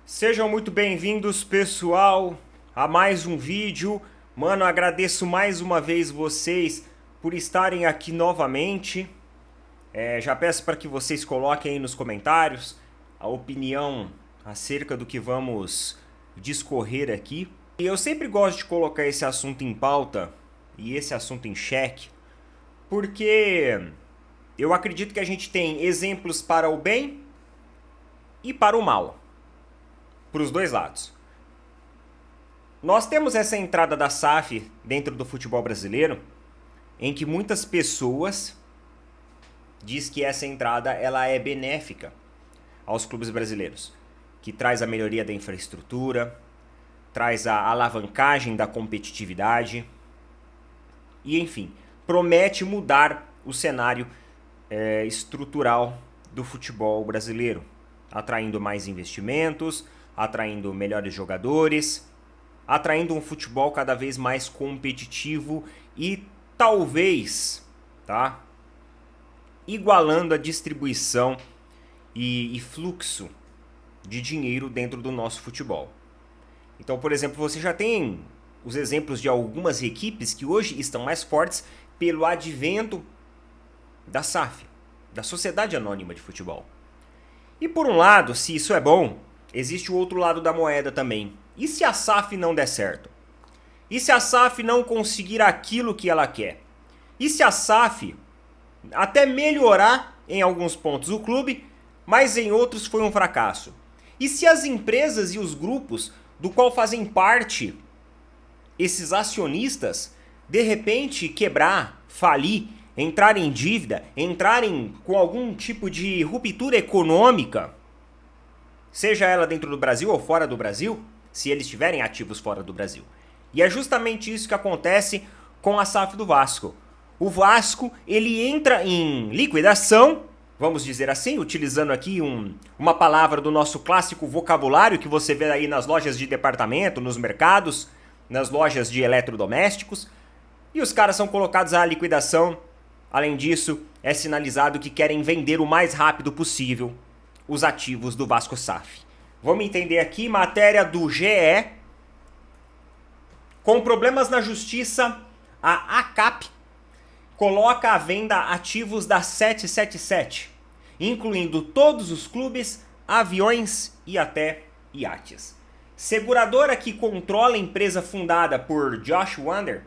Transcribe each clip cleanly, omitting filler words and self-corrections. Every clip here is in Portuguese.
Sejam muito bem-vindos, pessoal, a mais um vídeo. Mano, agradeço mais uma vez vocês por estarem aqui novamente. Já peço para que vocês coloquem aí nos comentários a opinião acerca do que vamos discorrer aqui. E eu sempre gosto de colocar esse assunto em pauta e esse assunto em xeque, porque eu acredito que a gente tem exemplos para o bem e para o mal. Para os dois lados. Nós temos essa entrada da SAF dentro do futebol brasileiro, em que muitas pessoas diz que essa entrada ela é benéfica aos clubes brasileiros, que traz a melhoria da infraestrutura, traz a alavancagem da competitividade e, enfim, promete mudar o cenário estrutural do futebol brasileiro, atraindo mais investimentos, atraindo melhores jogadores, atraindo um futebol cada vez mais competitivo e talvez, igualando a distribuição e fluxo de dinheiro dentro do nosso futebol. Então, por exemplo, você já tem os exemplos de algumas equipes que hoje estão mais fortes pelo advento da SAF, da Sociedade Anônima de Futebol. E por um lado, se isso é bom, existe o outro lado da moeda também. E se a SAF não der certo? E se a SAF não conseguir aquilo que ela quer? E se a SAF até melhorar em alguns pontos o clube, mas em outros foi um fracasso? E se as empresas e os grupos do qual fazem parte esses acionistas, de repente quebrar, falir, entrar em dívida, entrarem com algum tipo de ruptura econômica, seja ela dentro do Brasil ou fora do Brasil, se eles estiverem ativos fora do Brasil. E é justamente isso que acontece com a SAF do Vasco. O Vasco, ele entra em liquidação, vamos dizer assim, utilizando aqui uma palavra do nosso clássico vocabulário que você vê aí nas lojas de departamento, nos mercados, nas lojas de eletrodomésticos, e os caras são colocados à liquidação. Além disso, é sinalizado que querem vender o mais rápido possível os ativos do Vasco SAF. Vamos entender aqui, matéria do GE. Com problemas na justiça, a ACAP coloca à venda ativos da 777, incluindo todos os clubes, aviões e até iates. Seguradora que controla a empresa fundada por Josh Wander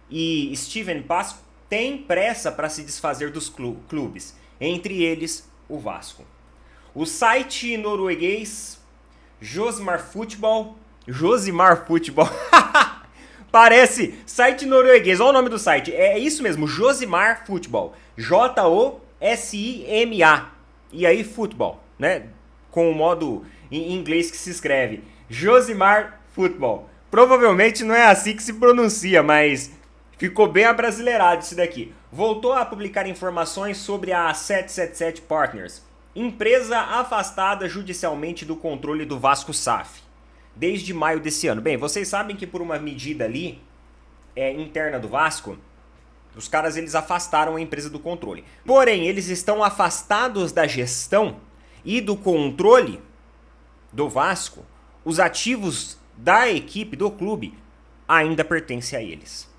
e Steven Pasco tem pressa para se desfazer dos clubes, entre eles o Vasco. O site norueguês Josimar Futebol, parece site norueguês, olha o nome do site, é isso mesmo, Josimar Futebol, J-O-S-I-M-A, e aí futebol, né, com o modo em inglês que se escreve, Josimar Futebol. Provavelmente não é assim que se pronuncia, mas ficou bem abrasileirado isso daqui. Voltou a publicar informações sobre a 777 Partners, empresa afastada judicialmente do controle do Vasco SAF, desde maio desse ano. Bem, vocês sabem que por uma medida ali, interna do Vasco, os caras eles afastaram a empresa do controle. Porém, eles estão afastados da gestão e do controle do Vasco. Os ativos da equipe, do clube, ainda pertencem a eles.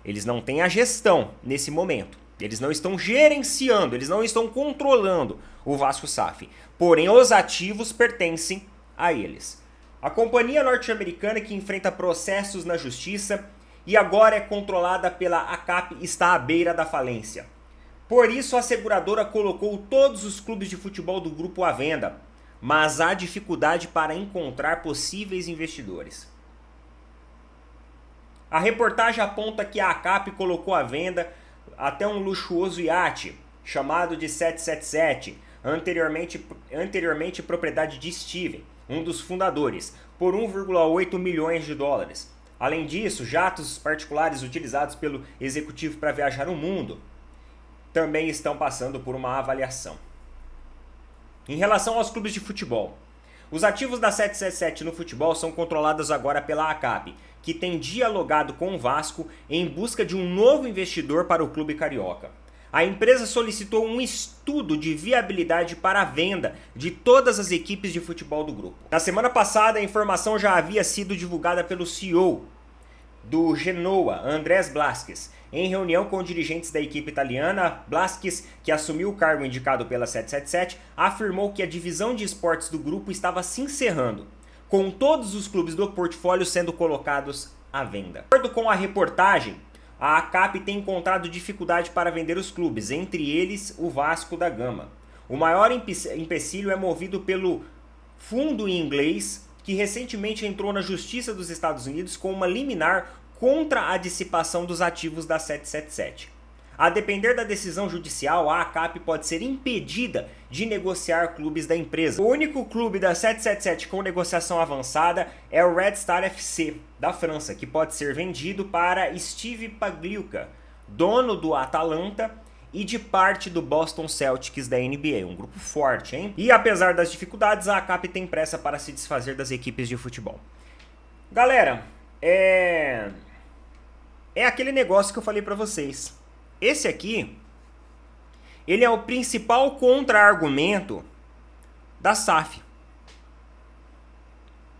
Eles não têm a gestão nesse momento. Eles não estão gerenciando, eles não estão controlando o Vasco SAF. Porém, os ativos pertencem a eles. A companhia norte-americana que enfrenta processos na justiça e agora é controlada pela ACAP está à beira da falência. Por isso, a seguradora colocou todos os clubes de futebol do grupo à venda, mas há dificuldade para encontrar possíveis investidores. A reportagem aponta que a ACAP colocou à venda até um luxuoso iate, chamado de 777, anteriormente propriedade de Steven, um dos fundadores, por 1,8 milhões de dólares. Além disso, jatos particulares utilizados pelo executivo para viajar o mundo também estão passando por uma avaliação. Em relação aos clubes de futebol, os ativos da 777 no futebol são controlados agora pela ACAP, que tem dialogado com o Vasco em busca de um novo investidor para o clube carioca. a empresa solicitou um estudo de viabilidade para a venda de todas as equipes de futebol do grupo. Na semana passada, a informação já havia sido divulgada pelo CEO do Genoa, Andrés Blasquez. Em reunião com dirigentes da equipe italiana, Blasquez, que assumiu o cargo indicado pela 777, afirmou que a divisão de esportes do grupo estava se encerrando, com todos os clubes do portfólio sendo colocados à venda. De acordo com a reportagem, a ACAP tem encontrado dificuldade para vender os clubes, entre eles o Vasco da Gama. O maior empecilho é movido pelo fundo inglês, que recentemente entrou na Justiça dos Estados Unidos com uma liminar contra a dissipação dos ativos da 777. A depender da decisão judicial, a ACAP pode ser impedida de negociar clubes da empresa. O único clube da 777 com negociação avançada é o Red Star FC, da França, que pode ser vendido para Steve Pagliuca, dono do Atalanta e de parte do Boston Celtics da NBA, um grupo forte, hein? E apesar das dificuldades, a ACAP tem pressa para se desfazer das equipes de futebol. Galera, é aquele negócio que eu falei para vocês. Esse aqui, ele é o principal contra-argumento da SAF.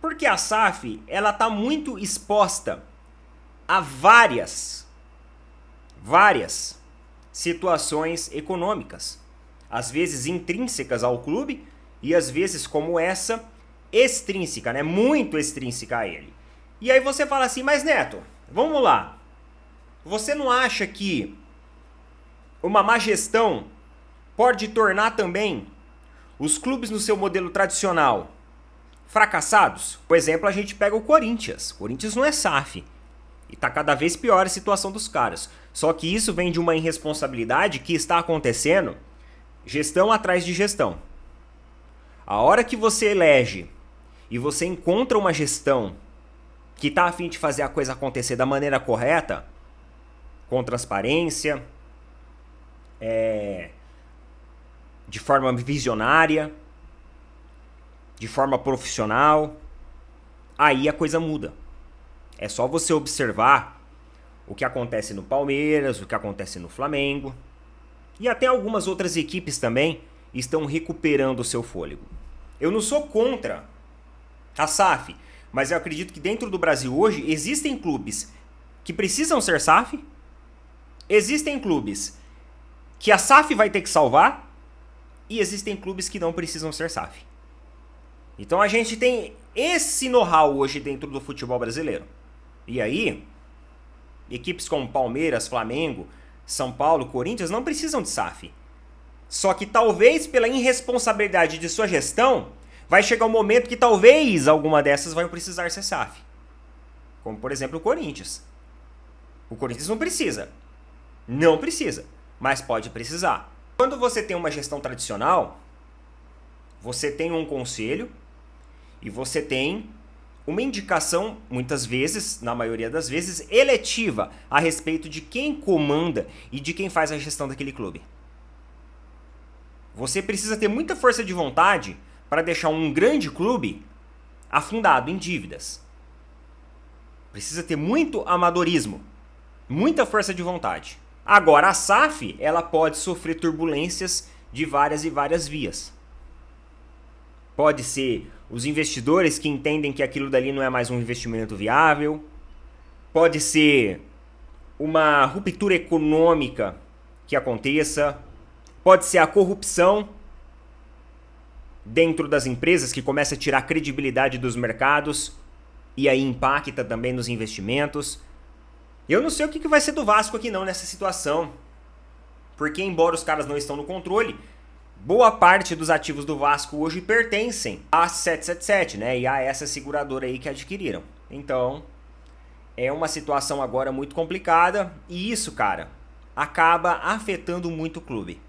Porque a SAF, ela tá muito exposta a várias situações econômicas. Às vezes intrínsecas ao clube e às vezes, como essa, extrínseca, né? Muito extrínseca a ele. E aí você fala assim, mas Neto, vamos lá. Você não acha que uma má gestão pode tornar também os clubes no seu modelo tradicional fracassados? Por exemplo, a gente pega o Corinthians. O Corinthians não é SAF. E tá cada vez pior a situação dos caras. Só que isso vem de uma irresponsabilidade que está acontecendo gestão atrás de gestão. A hora que você elege e você encontra uma gestão que tá a fim de fazer a coisa acontecer da maneira correta, com transparência, de forma visionária, de forma profissional, aí a coisa muda. É só você observar o que acontece no Palmeiras, o que acontece no Flamengo, e até algumas outras equipes também estão recuperando o seu fôlego. Eu não sou contra a SAF, mas eu acredito que dentro do Brasil hoje existem clubes que precisam ser SAF, existem clubes que a SAF vai ter que salvar e existem clubes que não precisam ser SAF. Então a gente tem esse know-how hoje dentro do futebol brasileiro. E aí, equipes como Palmeiras, Flamengo, São Paulo, Corinthians não precisam de SAF. Só que talvez pela irresponsabilidade de sua gestão, vai chegar um momento que talvez alguma dessas vai precisar ser SAF. Como por exemplo o Corinthians. O Corinthians não precisa. Não precisa. Mas pode precisar. Quando você tem uma gestão tradicional, você tem um conselho e você tem uma indicação, muitas vezes, na maioria das vezes, eletiva a respeito de quem comanda e de quem faz a gestão daquele clube. Você precisa ter muita força de vontade para deixar um grande clube afundado em dívidas. Precisa ter muito amadorismo, muita força de vontade. Agora, a SAF, ela pode sofrer turbulências de várias e várias vias. Pode ser os investidores que entendem que aquilo dali não é mais um investimento viável. Pode ser uma ruptura econômica que aconteça. Pode ser a corrupção dentro das empresas que começa a tirar a credibilidade dos mercados e aí impacta também nos investimentos. Eu não sei o que vai ser do Vasco aqui não nessa situação. Porque embora os caras não estão no controle, boa parte dos ativos do Vasco hoje pertencem à 777, né? E a essa seguradora aí que adquiriram. Então, é uma situação agora muito complicada. E isso, cara, acaba afetando muito o clube.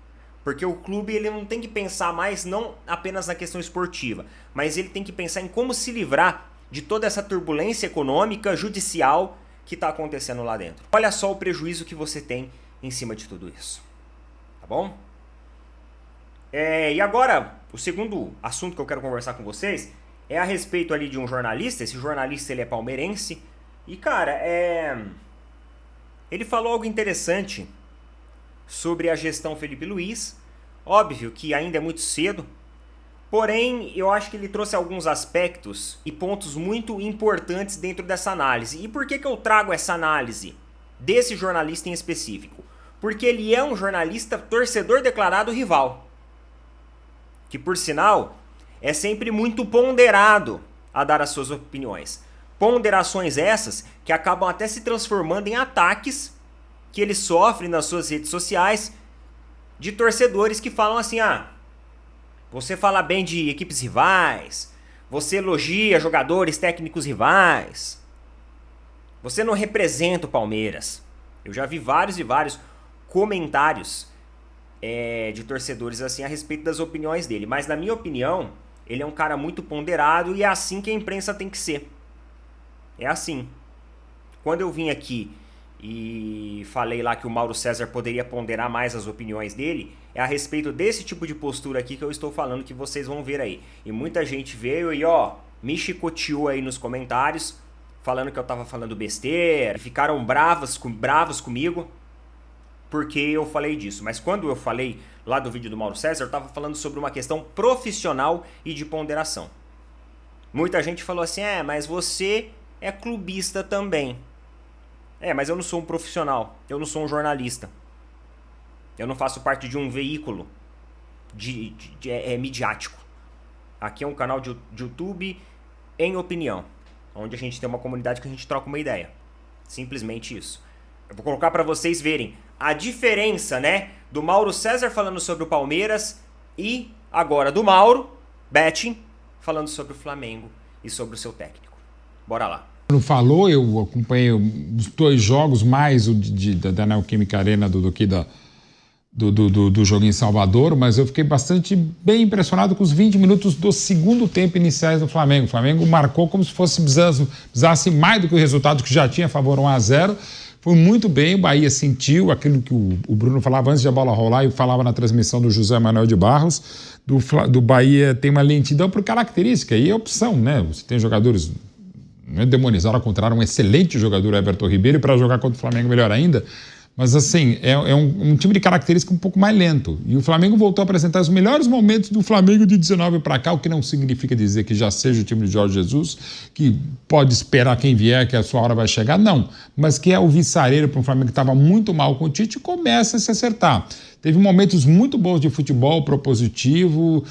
Porque o clube ele não tem que pensar mais não apenas na questão esportiva, mas ele tem que pensar em como se livrar de toda essa turbulência econômica, judicial que está acontecendo lá dentro. Olha só o prejuízo que você tem em cima de tudo isso. Tá bom? E agora, o segundo assunto que eu quero conversar com vocês é a respeito ali de um jornalista. Esse jornalista ele é palmeirense. E cara, ele falou algo interessante sobre a gestão Felipe Luiz. Óbvio que ainda é muito cedo, porém eu acho que ele trouxe alguns aspectos e pontos muito importantes dentro dessa análise. E por que eu trago essa análise desse jornalista em específico? Porque ele é um jornalista torcedor declarado rival, que por sinal é sempre muito ponderado a dar as suas opiniões. Ponderações essas que acabam até se transformando em ataques que ele sofre nas suas redes sociais de torcedores que falam assim: ah, você fala bem de equipes rivais, você elogia jogadores técnicos rivais, você não representa o Palmeiras. Eu já vi vários e vários comentários de torcedores assim a respeito das opiniões dele, mas na minha opinião ele é um cara muito ponderado e é assim que a imprensa tem que ser. É assim. Quando eu vim aqui e falei lá que o Mauro César poderia ponderar mais as opiniões dele, é a respeito desse tipo de postura aqui que eu estou falando, que vocês vão ver aí. E muita gente veio e me chicoteou aí nos comentários, falando que eu tava falando besteira, ficaram bravos comigo, porque eu falei disso. Mas quando eu falei lá do vídeo do Mauro César, eu tava falando sobre uma questão profissional e de ponderação. Muita gente falou assim: mas você é clubista também. Mas eu não sou um profissional, eu não sou um jornalista. Eu não faço parte de um veículo midiático. Aqui é um canal de YouTube em opinião, onde a gente tem uma comunidade que a gente troca uma ideia. Simplesmente isso. Eu vou colocar para vocês verem a diferença, né, do Mauro César falando sobre o Palmeiras e agora do Mauro Betting falando sobre o Flamengo e sobre o seu técnico. Bora lá. Falou, eu acompanhei os 2 jogos, mais o da Neoquímica Arena do que do jogo em Salvador, mas eu fiquei bastante bem impressionado com os 20 minutos do segundo tempo iniciais do Flamengo. O Flamengo marcou como se precisasse mais do que o resultado que já tinha a favor 1-0. Foi muito bem, o Bahia sentiu aquilo que o Bruno falava antes de a bola rolar e falava na transmissão do José Manuel de Barros. Do Bahia tem uma lentidão por característica e opção, né? Você tem jogadores, não é demonizar, ao contrário, um excelente jogador, Everton Ribeiro, e para jogar contra o Flamengo melhor ainda. Mas assim, é um time de característica um pouco mais lento. E o Flamengo voltou a apresentar os melhores momentos do Flamengo de 19 para cá, o que não significa dizer que já seja o time de Jorge Jesus, que pode esperar quem vier, que a sua hora vai chegar, não. Mas que é o viçareiro para um Flamengo que estava muito mal com o Tite, começa a se acertar. Teve momentos muito bons de futebol propositivo,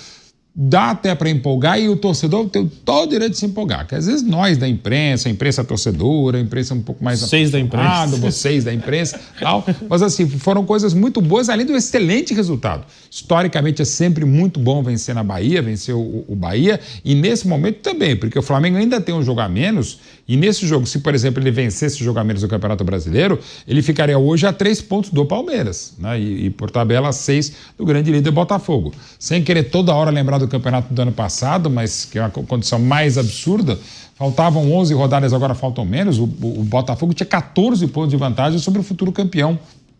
dá até para empolgar, e o torcedor tem todo o direito de se empolgar, que às vezes nós da imprensa, a imprensa torcedora, a imprensa um pouco mais vocês da imprensa, tal, mas assim, foram coisas muito boas, além do excelente resultado. Historicamente é sempre muito bom vencer na Bahia, vencer o Bahia, e nesse momento também, porque o Flamengo ainda tem um jogo a menos, e nesse jogo, se por exemplo ele vencesse o jogo a menos do Campeonato Brasileiro, ele ficaria hoje a 3 pontos do Palmeiras, né? E por tabela a 6 do grande líder Botafogo. Sem querer toda hora lembrar do campeonato do ano passado, mas que é uma condição mais absurda, faltavam 11 rodadas, agora faltam menos, o Botafogo tinha 14 pontos de vantagem sobre o futuro campeão,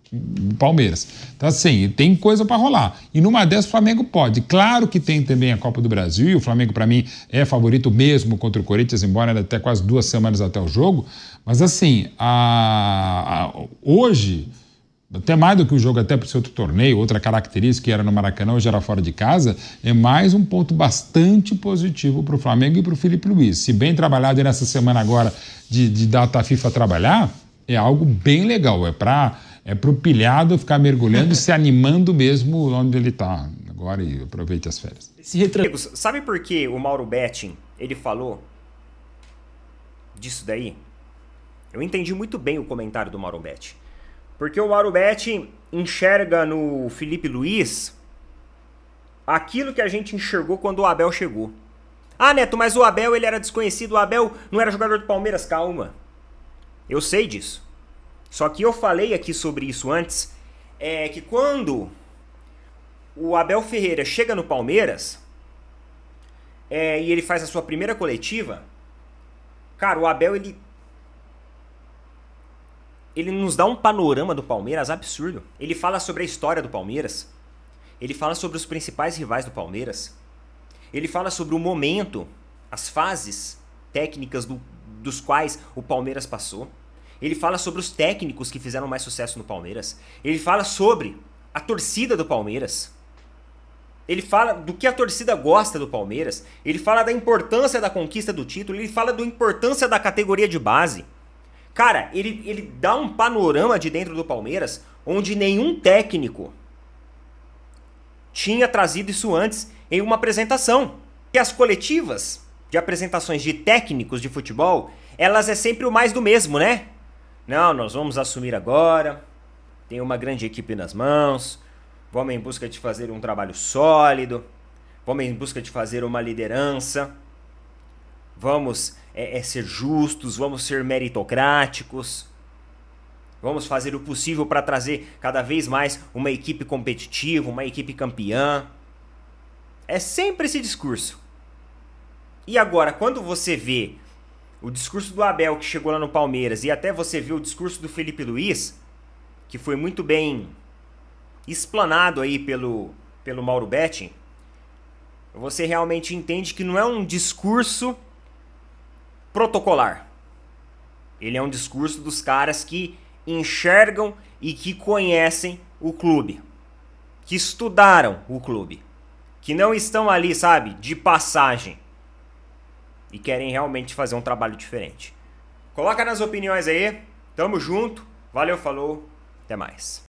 o Palmeiras. Então assim, tem coisa para rolar. E numa dessas o Flamengo pode. Claro que tem também a Copa do Brasil, e o Flamengo para mim é favorito mesmo contra o Corinthians, embora ainda até quase 2 semanas até o jogo, mas assim, hoje, até mais do que o jogo até para esse outro torneio, outra característica que era no Maracanã, hoje era fora de casa, é mais um ponto bastante positivo para o Flamengo e para o Felipe Luiz. Se bem trabalhado nessa semana agora de data FIFA trabalhar, é algo bem legal, é para o pilhado ficar mergulhando e se animando mesmo onde ele está agora, e aproveite as férias. Amigos, sabe por que o Mauro Betting, ele falou disso daí? Eu entendi muito bem o comentário do Mauro Betting. Porque o Mauro Betting enxerga no Felipe Luiz aquilo que a gente enxergou quando o Abel chegou. Ah, Neto, mas o Abel ele era desconhecido, o Abel não era jogador do Palmeiras. Calma, eu sei disso. Só que eu falei aqui sobre isso antes, que quando o Abel Ferreira chega no Palmeiras e ele faz a sua primeira coletiva, cara, o Abel ele nos dá um panorama do Palmeiras absurdo. Ele fala sobre a história do Palmeiras. Ele fala sobre os principais rivais do Palmeiras. Ele fala sobre o momento, as fases técnicas dos quais o Palmeiras passou. Ele fala sobre os técnicos que fizeram mais sucesso no Palmeiras. Ele fala sobre a torcida do Palmeiras. Ele fala do que a torcida gosta do Palmeiras. Ele fala da importância da conquista do título. Ele fala da importância da categoria de base. Cara, ele dá um panorama de dentro do Palmeiras onde nenhum técnico tinha trazido isso antes em uma apresentação. E as coletivas de apresentações de técnicos de futebol, elas é sempre o mais do mesmo, né? Não, nós vamos assumir agora, tem uma grande equipe nas mãos, vamos em busca de fazer um trabalho sólido, vamos em busca de fazer uma liderança, vamos ser justos, vamos ser meritocráticos, vamos fazer o possível para trazer cada vez mais uma equipe competitiva, uma equipe campeã. É sempre esse discurso. E agora, quando você vê o discurso do Abel que chegou lá no Palmeiras e até você vê o discurso do Felipe Luiz, que foi muito bem explanado aí pelo Mauro Betting, você realmente entende que não é um discurso protocolar. Ele é um discurso dos caras que enxergam e que conhecem o clube, que estudaram o clube, que não estão ali, sabe, de passagem e querem realmente fazer um trabalho diferente. Coloca nas opiniões aí, tamo junto, valeu, falou, até mais.